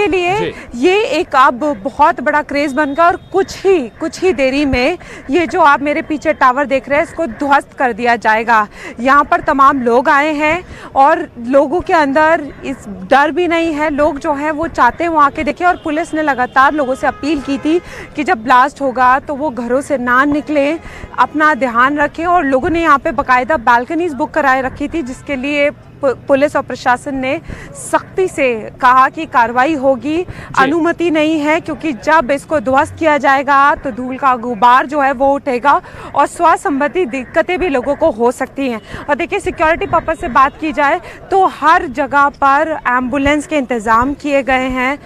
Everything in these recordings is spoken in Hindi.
जिसके लिए ये एक अब बहुत बड़ा क्रेज बन गया और कुछ ही देरी में ये जो आप मेरे पीछे टावर देख रहे हैं इसको ध्वस्त कर दिया जाएगा। यहाँ पर तमाम लोग आए हैं और लोगों के अंदर इस डर भी नहीं है। लोग जो हैं वो चाहते हैं वो आके देखें और पुलिस ने लगातार लोगों से अपील की थी कि जब ब्लास्ट होगा तो वो घरों से ना निकले, अपना ध्यान रखें। और लोगों ने यहाँ पे बाकायदा बालकनीज बुक कराए रखी थी जिसके लिए पुलिस और प्रशासन ने सख्ती से कहा कि कार्रवाई होगी। अनुमति नहीं है क्योंकि जब इसको ध्वस्त किया जाएगा तो धूल का गुबार जो है वो उठेगा और स्वास्थ्य संबंधी दिक्कतें भी लोगों को हो सकती हैं। और देखिए सिक्योरिटी पर्पज से बात की जाए तो हर जगह पर एम्बुलेंस के इंतज़ाम किए गए हैं।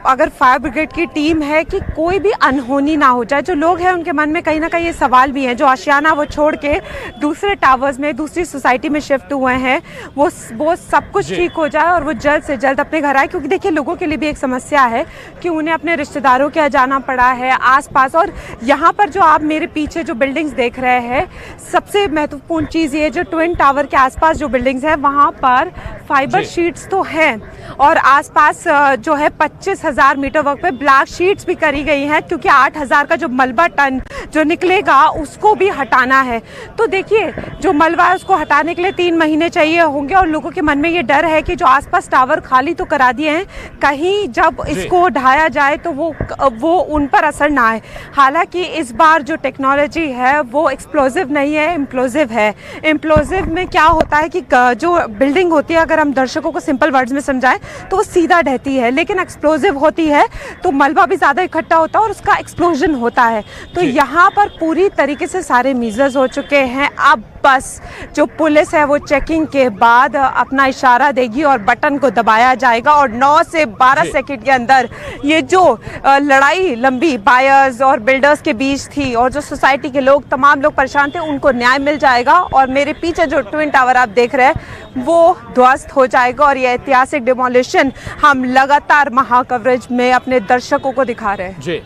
अगर फायर ब्रिगेड की टीम है कि कोई भी अनहोनी ना हो जाए। जो लोग हैं उनके मन में कहीं ना कहीं ये सवाल भी है जो आशियाना वो छोड़ के दूसरे टावर्स में दूसरी सोसाइटी में शिफ्ट हुए हैं वो सब कुछ ठीक हो जाए और वो जल्द से जल्द अपने घर आए। क्योंकि देखिए लोगों के लिए भी एक समस्या है कि उन्हें अपने रिश्तेदारों के यहाँ जाना पड़ा है आसपास। और यहाँ पर जो आप मेरे पीछे जो बिल्डिंग्स देख रहे हैं सबसे महत्वपूर्ण चीज़ ये जो ट्विन टावर के आसपास जो बिल्डिंग्स है वहाँ पर फाइबर शीट्स तो हैं और आसपास जो है 25,000 मीटर वर्ग पे ब्लैक शीट्स भी करी गई हैं क्योंकि 8,000 का जो मलबा टन जो निकलेगा उसको भी हटाना है। तो देखिए जो मलबा है उसको हटाने के लिए 3 महीने चाहिए होंगे और लोगों के मन में ये डर है कि जो आसपास टावर खाली तो करा दिए हैं कहीं जब इसको ढाया जाए तो वो उन पर असर ना आए। हालांकि इस बार जो टेक्नोलॉजी है वो एक्सप्लोजिव नहीं है, इम्प्लोजिव है। इम्प्लोजिव में क्या होता है कि जो बिल्डिंग होती है अगर हम दर्शकों को सिंपल वर्ड्स में समझाएं तो वो सीधा ढहती है, लेकिन एक्सप्लोजिव होती है तो मलबा भी ज़्यादा इकट्ठा होता है और उसका एक्सप्लोजन होता है। तो यहाँ पर पूरी तरीके से सारे मीजर्स हो चुके हैं। अब बस जो पुलिस है वो चेकिंग के बाद अपना इशारा देगी और बटन को दबाया जाएगा और 9 से 12 सेकंड के अंदर ये जो लड़ाई लंबी बायर्स और बिल्डर्स के बीच थी और जो सोसाइटी के लोग तमाम लोग परेशान थे उनको न्याय मिल जाएगा और मेरे पीछे जो ट्विन टावर आप देख रहे हैं वो ध्वस्त हो जाएगा। और ये ऐतिहासिक डिमोलिशन हम लगातार महा कवरेज में अपने दर्शकों को दिखा रहे हैं। जी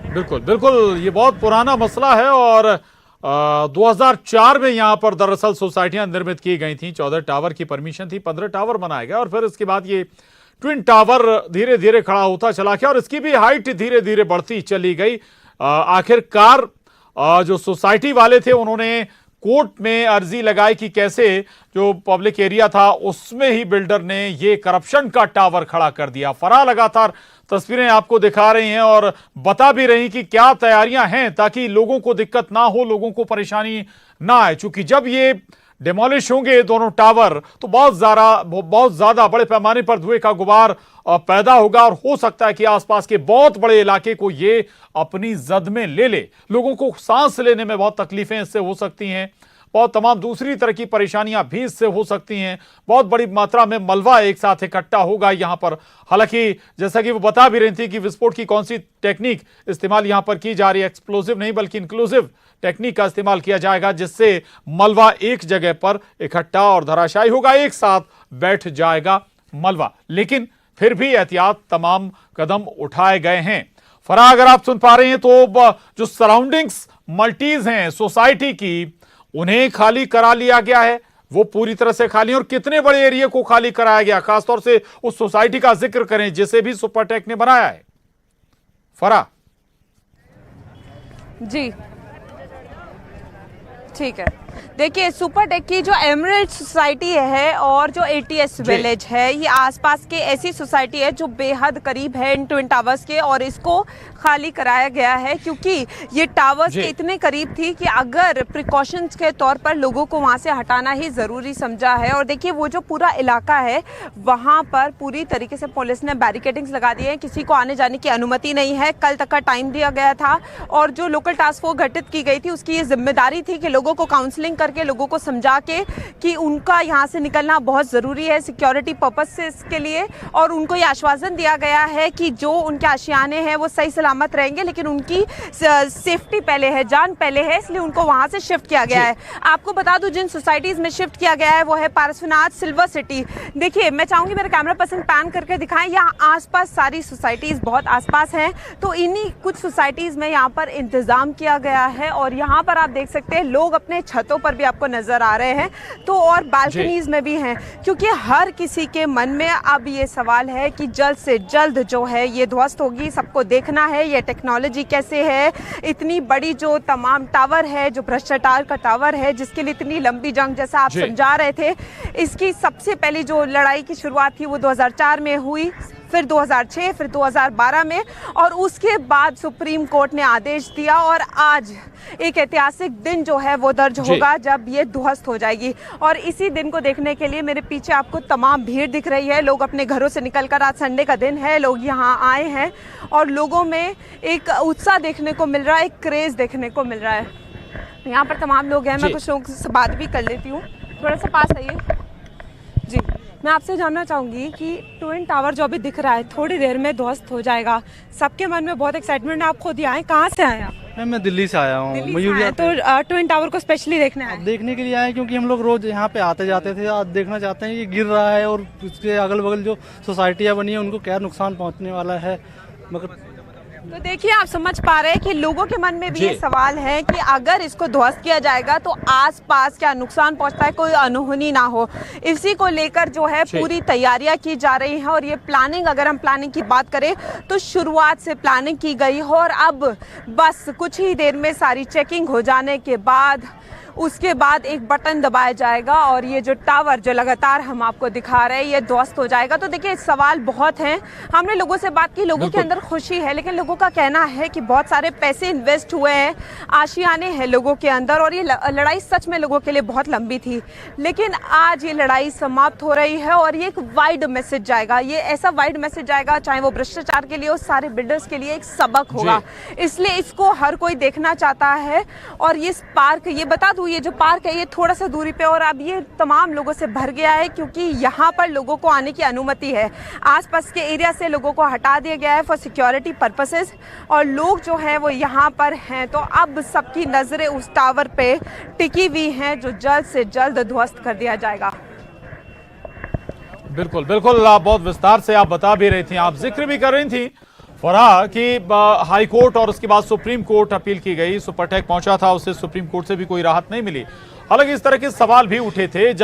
बिल्कुल बिल्कुल, ये बहुत पुराना मसला है और 2004 में यहाँ पर दरअसल सोसाइटियां निर्मित की गई थी। 14 टावर की परमिशन थी, 15 टावर बनाए गए और फिर इसके बाद ये ट्विन टावर धीरे धीरे खड़ा होता चला गया और इसकी भी हाइट धीरे धीरे बढ़ती चली गई। आखिरकार जो सोसाइटी वाले थे उन्होंने कोर्ट में अर्जी लगाई कि कैसे जो पब्लिक एरिया था उसमें ही बिल्डर ने ये करप्शन का टावर खड़ा कर दिया। फराह लगातार तस्वीरें आपको दिखा रही हैं और बता भी रही कि क्या तैयारियां हैं ताकि लोगों को दिक्कत ना हो, लोगों को परेशानी ना आए। चूंकि जब ये डिमोलिश होंगे दोनों टावर तो बहुत ज्यादा बड़े पैमाने पर धुएं का गुबार पैदा होगा और हो सकता है कि आसपास के बहुत बड़े इलाके को ये अपनी जद में ले ले। लोगों को सांस लेने में बहुत तकलीफें इससे हो सकती हैं, बहुत तमाम दूसरी तरह की परेशानियां भी इससे हो सकती हैं। बहुत बड़ी मात्रा में मलबा एक साथ इकट्ठा होगा यहां पर। हालांकि जैसा कि वो बता भी रही थी कि विस्फोट की कौन सी टेक्निक इस्तेमाल यहां पर की जा रही है, एक्सप्लोसिव नहीं बल्कि इंक्लूसिव टेक्निक का इस्तेमाल किया जाएगा जिससे मलबा एक जगह पर इकट्ठा और धराशायी होगा, एक साथ बैठ जाएगा मलबा। लेकिन फिर भी एहतियात तमाम कदम उठाए गए हैं। फराह अगर आप सुन पा रहे हैं तो जो सराउंडिंग्स मल्टीज हैं सोसाइटी की उन्हें खाली करा लिया गया है, वो पूरी तरह से खाली। और कितने बड़े एरिया को खाली कराया गया, खासतौर से उस सोसाइटी का जिक्र करें जिसे भी सुपरटेक ने बनाया है। फराह जी ठीक है, देखिए सुपरटेक की जो एमरल्ड सोसाइटी है और जो एटीएस विलेज है ये आसपास के ऐसी सोसाइटी है जो बेहद करीब है इन ट्विन टावर्स के और इसको खाली कराया गया है क्योंकि ये टावर्स के इतने करीब थी कि अगर प्रिकॉशंस के तौर पर लोगों को वहां से हटाना ही जरूरी समझा है। और देखिए वो जो पूरा इलाका है वहां पर पूरी तरीके से पुलिस ने बैरिकेडिंग्स लगा दी है, किसी को आने जाने की अनुमति नहीं है। कल तक का टाइम दिया गया था और जो लोकल टास्क फोर्स गठित की गई थी उसकी ये जिम्मेदारी थी कि लोगों को काउंसलिंग करके लोगों को समझा के कि उनका यहाँ से निकलना बहुत ज़रूरी है सिक्योरिटी पर्पज से इसके लिए। और उनको ये आश्वासन दिया गया है कि जो उनके आशियाने हैं वो सही सलामत रहेंगे, लेकिन उनकी सेफ्टी पहले है, जान पहले है, इसलिए उनको वहाँ से शिफ्ट किया गया है। आपको बता दूं जिन सोसाइटीज़ में शिफ्ट किया गया है वो है पारसनाथ, सिल्वर सिटी। देखिए मैं चाहूँगी मेरा कैमरा पर्सन पैन करके दिखाएं, यहाँ आसपास सारी सोसाइटीज़ बहुत आसपास हैं, तो इन्हीं कुछ सोसाइटीज़ में यहाँ पर इंतज़ाम किया गया है। और यहाँ पर आप देख सकते हैं लोग अपने छत छतों पर भी आपको नजर आ रहे हैं, तो और बालकनीज में भी हैं, क्योंकि हर किसी के मन में अब ये सवाल है कि जल्द से जल्द जो है ये ध्वस्त होगी। सबको देखना है ये टेक्नोलॉजी कैसे है, इतनी बड़ी जो तमाम टावर है, जो भ्रष्टाचार का टावर है, जिसके लिए इतनी लंबी जंग जैसा आप समझा रहे थे, इसकी सबसे पहली जो लड़ाई की शुरुआत थी वो 2004 में हुई, फिर 2006, फिर 2012 में, और उसके बाद सुप्रीम कोर्ट ने आदेश दिया और आज एक ऐतिहासिक दिन जो है वो दर्ज होगा जब ये ध्वस्त हो जाएगी। और इसी दिन को देखने के लिए मेरे पीछे आपको तमाम भीड़ दिख रही है। लोग अपने घरों से निकलकर, आज संडे का दिन है, लोग यहाँ आए हैं और लोगों में एक उत्साह देखने को मिल रहा है, एक क्रेज देखने को मिल रहा है। यहाँ पर तमाम लोग हैं, मैं कुछ लोगों से बात भी कर लेती हूँ। थोड़ा सा पास आइए जी। मैं आपसे जानना चाहूँगी कि ट्विन टावर जो अभी दिख रहा है थोड़ी देर में ध्वस्त हो जाएगा, सबके मन में बहुत एक्साइटमेंट है। आप खुद आए, कहाँ से आए आप? मैं दिल्ली से आया हूँ। तो ट्विन टावर को स्पेशली देखने आए? देखने के लिए आए क्योंकि हम लोग रोज यहाँ पे आते जाते थे। आज देखना चाहते हैं ये गिर रहा है और उसके अगल बगल जो सोसाइटियाँ बनी है उनको क्या नुकसान पहुँचने वाला है। मगर तो देखिए, आप समझ पा रहे हैं कि लोगों के मन में भी ये सवाल है कि अगर इसको ध्वस्त किया जाएगा तो आसपास क्या नुकसान पहुंचता है, कोई अनहोनी ना हो। इसी को लेकर जो है पूरी तैयारियां की जा रही हैं। और ये प्लानिंग, अगर हम प्लानिंग की बात करें तो शुरुआत से प्लानिंग की गई है और अब बस कुछ ही देर में सारी चेकिंग हो जाने के बाद उसके बाद एक बटन दबाया जाएगा और ये जो टावर जो लगातार हम आपको दिखा रहे हैं ये ध्वस्त हो जाएगा। तो देखिए, सवाल बहुत हैं। हमने लोगों से बात की, लोगों के अंदर खुशी है, लेकिन लोगों का कहना है कि बहुत सारे पैसे इन्वेस्ट हुए हैं, आशियाने हैं लोगों के अंदर, और ये लड़ाई सच में लोगों के लिए बहुत लंबी थी। लेकिन आज ये लड़ाई समाप्त हो रही है और ये एक वाइड मैसेज जाएगा। ये ऐसा वाइड मैसेज जाएगा, चाहे वो भ्रष्टाचार के लिए हो, सारे बिल्डर्स के लिए एक सबक होगा। इसलिए इसको हर कोई देखना चाहता है। और ये पार्क, ये बता दूं, ये जो पार्क है ये थोड़ा सा दूरी पे, और अब ये तमाम लोगों से भर गया है क्योंकि यहाँ पर लोगों को आने की अनुमति है। आसपास के एरिया से लोगों को हटा दिया गया है फॉर सिक्योरिटी पर्पसेस, और लोग जो हैं वो यहाँ पर हैं। तो अब सबकी नजरें उस टावर पे टिकी हुई हैं जो जल्द से जल्द ध्वस्त कर दिया जाएगा। बिल्कुल बिल्कुल, आप बहुत विस्तार से आप बता भी रही थी, आप जिक्र भी कर रही थी फराह कि हाई कोर्ट और उसके बाद सुप्रीम कोर्ट अपील की गई, सुपरटेक पहुंचा था, उससे सुप्रीम कोर्ट से भी कोई राहत नहीं मिली। हालांकि इस तरह के सवाल भी उठे थे जब